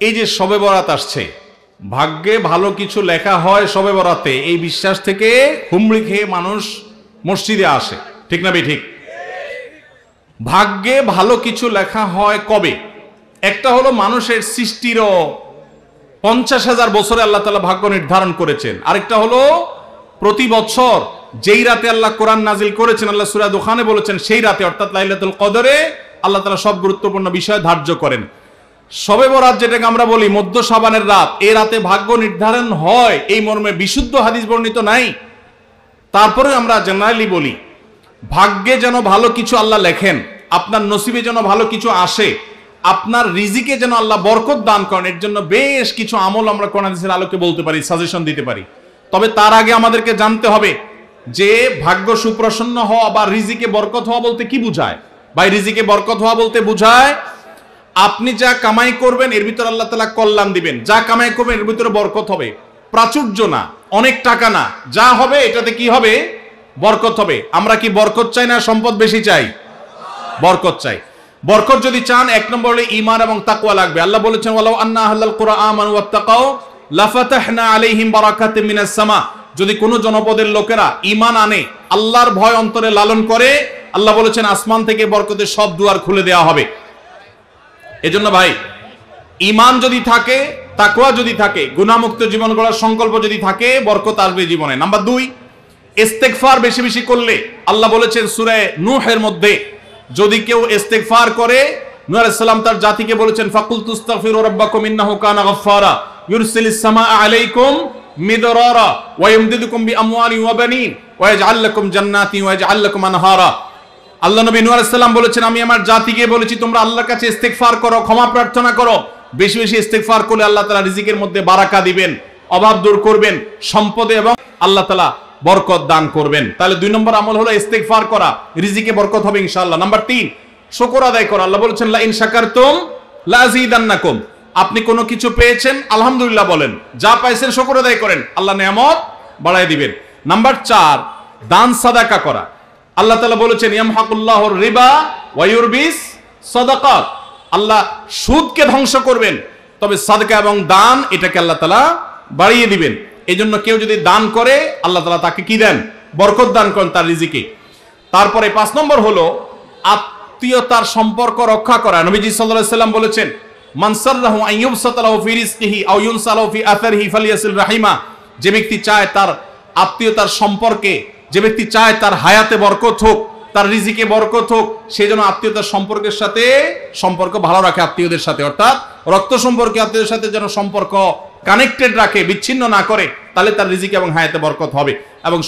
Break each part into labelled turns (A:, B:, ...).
A: এই যে শবে বরাত আসছে, ভাগ্যে ভালো কিছু লেখা হয় শবে বরাতে, এই বিশ্বাস থেকে হুমড়ি খেয়ে মানুষ মসজিদে আসে, ঠিক না ঠিক? ভাগ্যে ভালো কিছু লেখা হয় কবে? একটা হলো মানুষের সৃষ্টিরও 50,000 বছরে আল্লাহ তাআলা ভাগ্য নির্ধারণ করেছেন। আরেকটা হলো প্রতি বছর যেই রাতে আল্লাহ কোরআন নাজিল করেছেন, আল্লাহ সূরা দুখানে বলেছেন সেই রাতে অর্থাৎ লাইলাতুল কদরে আল্লাহ তাআলা সব গুরুত্বপূর্ণ বিষয় ধার্য করেন। শবে বরাত যেটাকে আমরা বলি মধ্য শাবানের রাত, এই রাতে ভাগ্য নির্ধারণ হয় এই মর্মে বিশুদ্ধ হাদিস বর্ণিত নাই। তারপরে আমরা জেনারেলি বলি ভাগ্যে যেন ভালো কিছু আল্লাহ লেখেন, আপনার নসিবে যেন ভালো কিছু আসে, আপনার রিজিকে যেন আল্লাহ বরকত দান করেন, এর জন্য বেশ কিছু আমল আমরা কোরআন হাদিসের আলোকে বলতে পারি, সাজেশন দিতে পারি। তবে তার আগে আমাদেরকে জানতে হবে যে ভাগ্য সুপ্রসন্ন হওয়া বা রিজিকে বরকত হওয়া বলতে কি বুঝায়। ভাই, রিজিকে বরকত হওয়া বলতে বুঝায় আপনি যা কামাই করবেন এর ভিতরে আল্লাহ তাআলা কল্যাণ দিবেন, যা কামাই করবেন এর ভিতরে বরকত হবে, প্রাচুর্য না, অনেক টাকা না, যা হবে এটাতে কি হবে? বরকত হবে। আমরা কি বরকত চাই না সম্পদ বেশি চাই? বরকত চাই। বরকত যদি চান এক নম্বর হলো ঈমান এবং তাকওয়া লাগবে। আল্লাহ বলেছেন ওয়ালাউ আন্না আহলাল কুরআন আমানু ওয়াত্তাকাউ লাফাতাহনা আলাইহিম বারাকাতিম মিনাস সামা। যদি কোন জনপদের লোকেরা ঈমান আনে, আল্লাহর ভয় অন্তরে লালন করে, আল্লাহ বলেছেন আসমান থেকে বরকতের সব দুয়ার খুলে দেওয়া হবে। এজন্য ভাই, ঈমান যদি থাকে, তাকওয়া যদি থাকে, গুনাহমুক্ত জীবন গড়ার সংকল্প যদি থাকে, বরকত আসবে জীবনে। নাম্বার 2, ইস্তেগফার বেশি বেশি করলে, আল্লাহ বলেছেন সূরা নূহের মধ্যে যদি কেউ ইস্তেগফার করে, নূহ আলাইহিস সালাম তার জাতিকে বলেছেন ফাকুল তুস্তাগফিরু রাব্বাকুম ইন্নাহু কানা গাফফারা ইউরসিলিস সামাআ আলাইকুম মিদরারা ওয়া ইমদিদুকুম বিআমওয়ালিন ওয়া বানিন ওয়া ইয়াজআল লাকুম জান্নাতিন ওয়া ইয়াজআল লাকুম আনহারা। আল্লাহ নবী নূহ আলাইহিস সালাম বলেছেন আমি আমার জাতিকে বলেছি তোমরা আল্লাহর কাছে ইস্তেগফার করো, ক্ষমা প্রার্থনা করো। বেশি বেশি ইস্তেগফার করলে আল্লাহ তাআলা রিজিকের মধ্যে বারাকা দিবেন, অভাব দূর করবেন, সম্পদে এবং আল্লাহ তাআলা বরকত দান করবেন। তাহলে 2 নম্বর আমল হলো ইস্তেগফার করা, রিজিকে বরকত হবে ইনশাআল্লাহ। নাম্বার 3, শুকর আদায় করা। আল্লাহ বলেছেন লা ইন শাকারতুম লা আযীদান্নাকুম। আপনি কোনো কিছু পেয়েছেন আলহামদুলিল্লাহ বলেন, যা পাইছেন শুকর আদায় করেন, আল্লাহ নিয়ামত বাড়ায় দিবেন। নাম্বার 4, দান সাদাকা করা। আল্লাহ তাআলা বলেছেন ইয়ামহাকুল্লাহুর রিবা ওয়া ইউরবিস সাদাকাত। আল্লাহ সুদকে ধ্বংস করবেন, তবে সাদকা এবং দান এটাকে আল্লাহ তাআলা বাড়িয়ে দিবেন। এই জন্য কেউ যদি দান করে আল্লাহ তাআলা তাকে কি দেন? বরকত দান করেন তার রিজিকে। তারপরে 5 নম্বর হলো আত্মীয়তার সম্পর্ক রক্ষা করা। নবীজি সাল্লাল্লাহু আলাইহি সাল্লাম বলেছেন মান সাররাহু আন ইউবসাতা লাহু ফি রিজকিহি আও ইউনসা লাহু ফি আসারিহি ফালিয়াসিল রাহিমা। যে ব্যক্তি চায় তার আত্মীয়তার সম্পর্কে, যে ব্যক্তি চায় তার হায়াতে বরকত হোক, তার রিজিকে বরকত হোক, সে যেন আত্মীয়তার সম্পর্কের সাথে সম্পর্ক ভালো রাখে, আত্মীয়দের সাথে অর্থাৎ রক্ত সম্পর্কে আত্মীয়দের সাথে যেন সম্পর্ক কানেক্টেড রাখে, বিচ্ছিন্ন না করে, তাহলে তার রিজিকে এবং হায়াতে বরকত হবে। এবং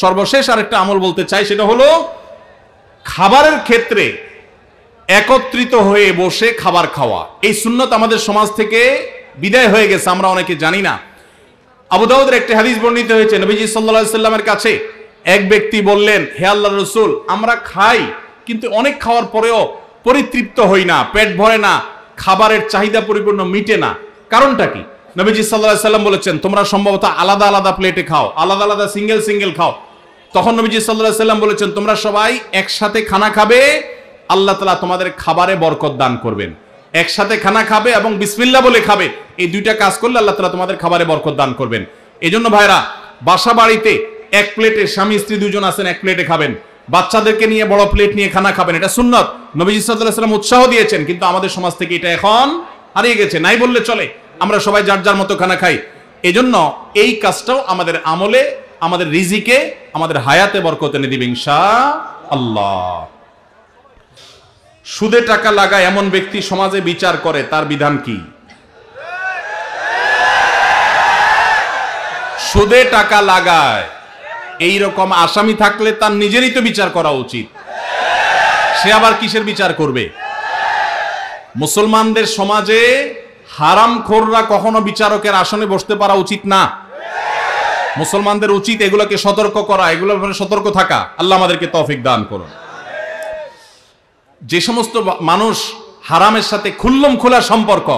A: সর্বশেষ আরেকটা আমল বলতে চাই, সেটা হলো খাবারের ক্ষেত্রে একত্রিত হয়ে বসে খাবার খাওয়া। এই সুন্নত আমাদের সমাজ থেকে বিদায় হয়ে গেছে, আমরা অনেকে জানি না। আবু দাউদের একটি হাদিস বর্ণিত হয়েছে, নবীজি সাল্লাল্লাহু আলাইহি সাল্লামের কাছে এক ব্যক্তি বললেন হে আল্লাহর রাসূল, আমরা খাই কিন্তু অনেক খাওয়ার পরেও পরিতৃপ্ত হই না, পেট ভরে না, খাবারের চাহিদা পরিপূর্ণ মিটে না, কারণটা কি? নবীজি সাল্লাল্লাহু আলাইহি সাল্লাম বলেছেন তোমরা সম্ভবত আলাদা আলাদা প্লেটে খাও, আলাদা আলাদা সিঙ্গেল খাও। তখন নবীজি সাল্লাল্লাহু আলাইহি সাল্লাম বলেছেন তোমরা সবাই একসাথে খানা খাবে, আল্লাহ তাআলা তোমাদের খাবারে বরকত দান করবেন। একসাথে খানা খাবে এবং বিসমিল্লাহ বলে খাবে, এই 2টা কাজ করলে আল্লাহ তাআলা তোমাদের খাবারে বরকত দান করবেন। এজন্য ভাইরা, বাসা বাড়িতে এক প্লেটে স্বামী স্ত্রী 2 জন আছেন, এক প্লেটে খাবেন। বাচ্চাদেরকে নিয়ে বড় প্লেট নিয়ে খানা খাবেন, এটা সুন্নত। নবীজি সাল্লাল্লাহু আলাইহি সাল্লাম উৎসাহ দিয়েছেন, কিন্তু আমাদের সমাজ থেকে এটা এখন হারিয়ে গেছে, নাই বললে চলে। আমরা সবাই যার যার মতো খানা খাই। এজন্য এই কাজটাও আমাদের আমলে, আমাদের রিজিকে, আমাদের হায়াতে বরকত এনে দিবে ইনশাআল্লাহ। সুদে টাকা লাগায় এমন ব্যক্তি সমাজে বিচার করে, তার বিধান কি? সুদে টাকা লাগায় এই রকম আসামি থাকলে তার নিজেরই তো বিচার করা উচিত, সে আবার কিসের বিচার করবে? মুসলমানদের সমাজে হারামখোররা কখনো বিচারকের আসনে বসতে পারা উচিত না। মুসলমানদের উচিত এগুলোকে সতর্ক করা, এগুলোর ব্যাপারে সতর্ক থাকা। আল্লাহ আমাদেরকে তৌফিক দান করুন। যে সমস্ত মানুষ হারামের সাথে খুল্লম খোলা সম্পর্ক,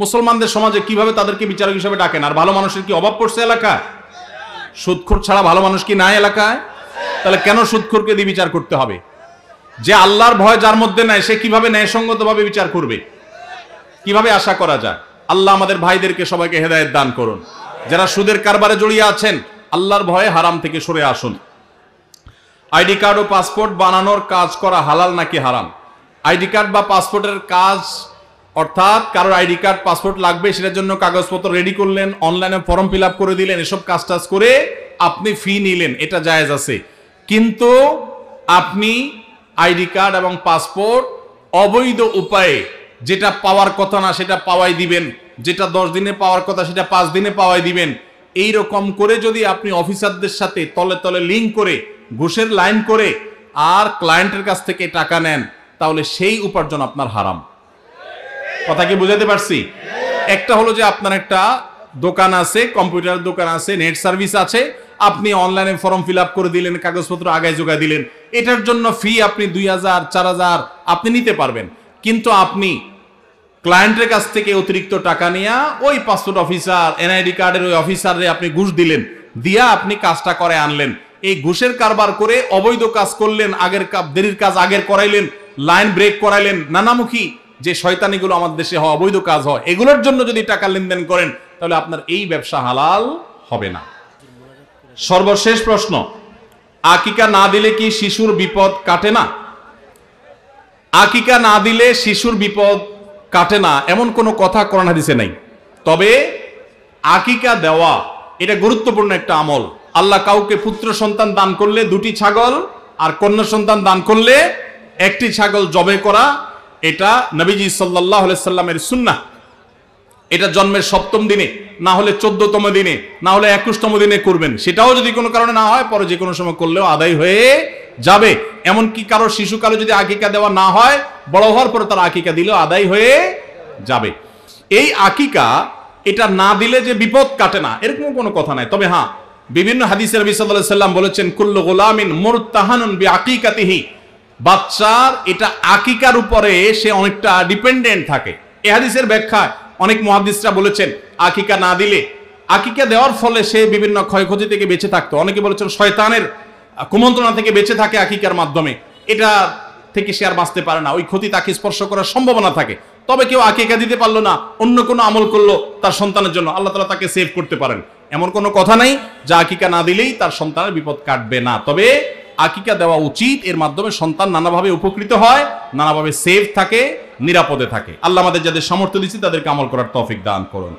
A: মুসলমানদের সমাজে কিভাবে তাদেরকে বিচারক হিসেবে ডাকেন? আর ভালো মানুষের কি অভাব পড়ছে এলাকায়? সুদখোর ছাড়া ভালো মানুষ কি নাই এলাকায়? তাহলে কেন সুদখোরকে দিয়ে বিচার করতে হবে? যে আল্লাহর ভয় যার মধ্যে নাই, সে কিভাবে ন্যায়সঙ্গতভাবে বিচার করবে? কিভাবে আশা করা যায়? আল্লাহ আমাদের ভাইদেরকে সবাইকে হেদায়েত দান করুন। যারা সুদের কারবারে জড়িয়ে আছেন, আল্লাহর ভয়ে হারাম থেকে সরে আসুন। আইডি কার্ড ও পাসপোর্ট বানানোর কাজ করা হালাল নাকি হারাম? আইডি কার্ড বা পাসপোর্টের কাজ, অর্থাৎ কারোর আইডি কার্ড পাসপোর্ট লাগবে, সেটার জন্য কাগজপত্র রেডি করলেন, অনলাইনে ফর্ম ফিল আপ করে দিলেন, এসব কাজ টাজ করে আপনি ফি নিলেন, এটা জায়েজ আছে। কিন্তু আপনি আইডি কার্ড এবং পাসপোর্ট অবৈধ উপায়ে যেটা পাওয়ার কথা না সেটা পাওয়াই দিবেন, যেটা 10 দিনে পাওয়ার কথা সেটা 5 দিনে পাওয়াই দিবেন, এই রকম করে যদি আপনি অফিসারদের সাথে তলে তলে লিঙ্ক করে ঘুষের লাইন করে আর ক্লায়েন্টের কাছ থেকে টাকা নেন, তাহলে সেই উপার্জন আপনার হারাম। কথা কি বুঝাতে পারছি? একটা হলো যে আপনার একটা দোকান আছে, কম্পিউটার দোকান আছে, নেট সার্ভিস আছে, আপনি অনলাইনে ফর্ম ফিল আপ করে দিলেন, কাগজপত্র আগায় যোগায় দিলেন, এটার জন্য ফি আপনি 2000 4000 আপনি নিতে পারবেন। কিন্তু আপনি ক্লায়েন্টের কাছ থেকে অতিরিক্ত টাকা নিয়ে ওই পাসপোর্ট অফিসার, এনআইডি কার্ডের ওই অফিসারে আপনি ঘুষ দিলেন, দিয়া আপনি কাজটা করে আনলেন। এই ঘুষের কারবার করে অবৈধ কাজ করলেন, আগের দেরির কাজ আগের করাইলেন, লাইন ব্রেক করাইলেন, নানামুখী যে শয়তানিগুলো আমাদের দেশে হয়, অবৈধ কাজ হয়, এগুলোর জন্য যদি টাকা লেনদেন করেন, তাহলে আপনার এই ব্যবসা হালাল হবে না। সর্বশেষ প্রশ্ন, আকিকা না দিলে কি শিশুর বিপদ কাটে না? আকিকা না দিলে শিশুর বিপদ কাটে না এমন কোনো কথা কোরআন হাদিসে নাই। তবে আকিকা দেওয়া এটা গুরুত্বপূর্ণ একটা আমল। আল্লাহ কাউকে পুত্র সন্তান দান করলে 2টি ছাগল, আর কন্যা সন্তান দান করলে 1টি ছাগল জবে করা, এটা নবীজি সাল্লাল্লাহু আলাইহি সাল্লামের সুন্নাহ। এটা জন্মের 7ম দিনে, না হলে 14তম দিনে, না হলে 21তম দিনে করবেন। সেটাও যদি কোনো কারণে না হয়, পরে যে কোনো সময় করলেও আদায় হয়ে যাবে। এমনকি কারো শিশুকালে যদি আকিকা দেওয়া না হয়, বড় হওয়ার পরে তার আকিকা দিলেও আদায় হয়ে যাবে। এই আকিকা এটা না দিলে যে বিপদ কাটে না এরকম কোনো কথা নাই। তবে হ্যাঁ, বিভিন্ন হাদিসে নবী সাল্লাল্লাহু আলাইহি সাল্লাম বলেছেন, কুল্লু গুলামিন মুরতাহানুন বিআকিকাতিহি, বাচ্চার এটা আকিকার উপরে সে অনেকটা ডিপেন্ডেন্ট থাকে। এই হাদিসের ব্যাখ্যায় অনেক মুহাদ্দিসরা বলেছেন, আকিকা না দিলে, আকিকা দেওয়ার ফলে সে বিভিন্ন ক্ষয়ক্ষতি থেকে বেঁচে থাকতো। অনেকে বলেছেন শয়তানের কুমন্ত্রণা থেকে বেঁচে থাকে আকিকার মাধ্যমে, এটা থেকে সে আর বাঁচতে পারে না, ওই ক্ষতি তাকে স্পর্শ করার সম্ভাবনা থাকে। তবে কেউ আকিকা দিতে পারলো না, অন্য কোনো আমল করলো তার সন্তানের জন্য, আল্লাহ তাআলা তাকে সেভ করতে পারেন। এমন কোনো কথা নাই যে আকিকা না দিলেই তার সন্তানের বিপদ কাটবে না। তবে আকিকা দেওয়া উচিত, এর মাধ্যমে সন্তান নানাভাবে উপকৃত হয়, নানাভাবে সেভ থাকে, নিরাপদে থাকে। আল্লাহ আমাদের যাদের সামর্থ্য দিচ্ছে তাদেরকে আমল করার তৌফিক দান করুন।